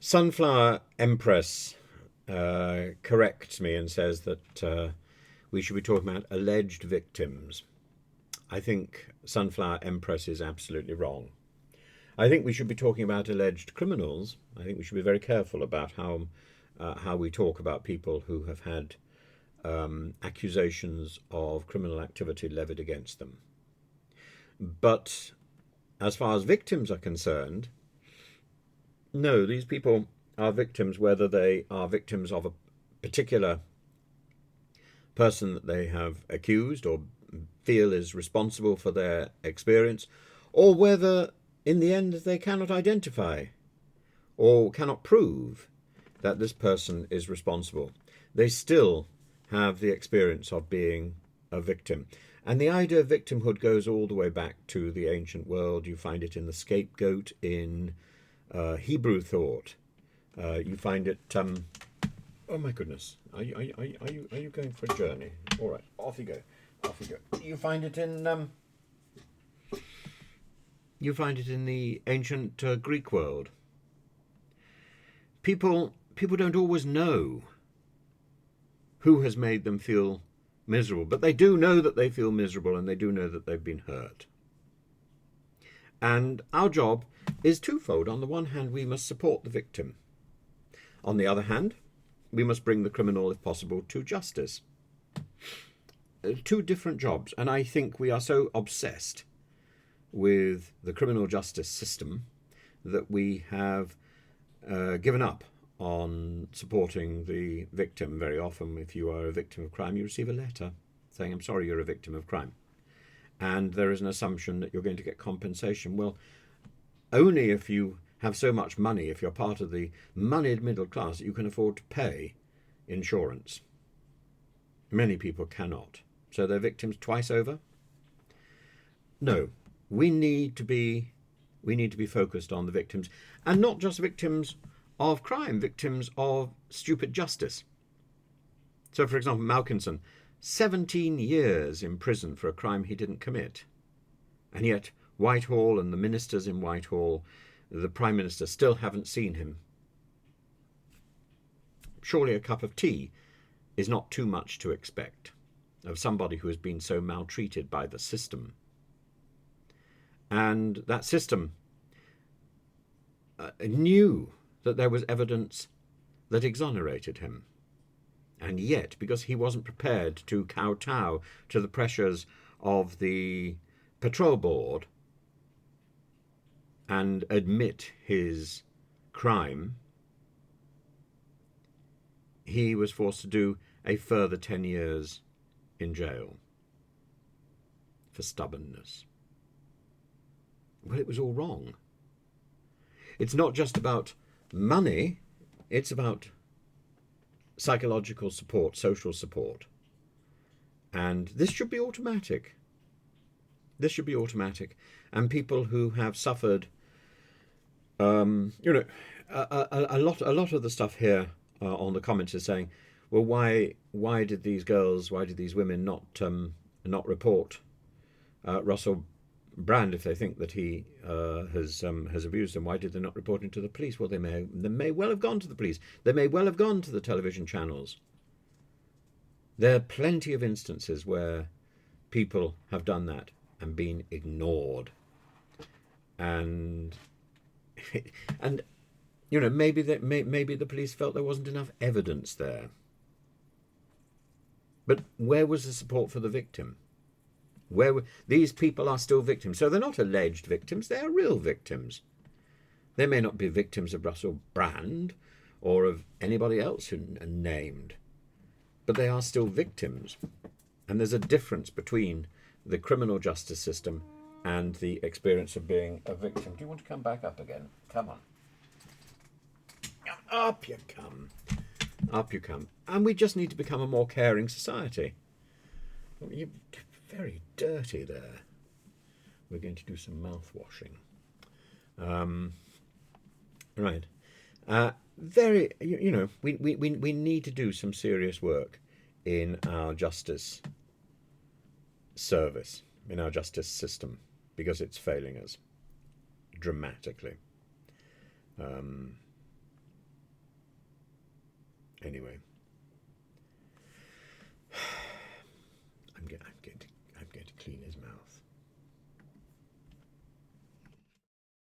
Sunflower Empress corrects me and says that we should be talking about alleged victims. I think Sunflower Empress is absolutely wrong. I think we should be talking about alleged criminals. I think we should be very careful about how we talk about people who have had accusations of criminal activity levied against them. But as far as victims are concerned, no, these people are victims whether they are victims of a particular person that they have accused or feel is responsible for their experience, or whether in the end they cannot identify or cannot prove that this person is responsible. They still have the experience of being a victim. And the idea of victimhood goes all the way back to the ancient world. You find it in the scapegoat in Hebrew thought. You find it. Oh my goodness! Are you going for a journey? All right, off you go. Off you go. You find it in. You find it in the ancient Greek world. People don't always know who has made them feel miserable, but they do know that they feel miserable, and they do know that they've been hurt. And our job is twofold. On the one hand, we must support the victim. On the other hand, we must bring the criminal, if possible, to justice. Two different jobs, and I think we are so obsessed with the criminal justice system that we have given up on supporting the victim. Very often, if you are a victim of crime, you receive a letter saying, I'm sorry you're a victim of crime. And there is an assumption that you're going to get compensation. Well, only if you have so much money, if you're part of the moneyed middle class, that you can afford to pay insurance. Many people cannot. So they're victims twice over? No. We need to be focused on the victims, and not just victims of crime, victims of stupid justice. So, for example, Malkinson, 17 years in prison for a crime he didn't commit. And yet Whitehall and the ministers in Whitehall, the Prime Minister, still haven't seen him. Surely a cup of tea is not too much to expect of somebody who has been so maltreated by the system. And that system knew that there was evidence that exonerated him. And yet, because he wasn't prepared to kowtow to the pressures of the patrol board and admit his crime, he was forced to do a further 10 years in jail for stubbornness. Well, it was all wrong. It's not just about money, it's about psychological support, social support. And this should be automatic. This should be automatic. And people who have suffered, a lot of the stuff here on the comments is saying, well, why did these women not report Russell Brand if they think that he has abused them? Why did they not report him to the police? Well, they may well have gone to the police. They may well have gone to the television channels. There are plenty of instances where people have done that and been ignored. And maybe the police felt there wasn't enough evidence there. But where was the support for the victim? These people are still victims. So they're not alleged victims, they are real victims. They may not be victims of Russell Brand or of anybody else who are named, but they are still victims. And there's a difference between the criminal justice system and the experience of being a victim. Do you want to come back up again? Come on. Up you come. Up you come. And we just need to become a more caring society. You're very dirty there. We're going to do some mouth washing. Right. We need to do some serious work in our justice service, in our justice system, because it's failing us dramatically. Anyway.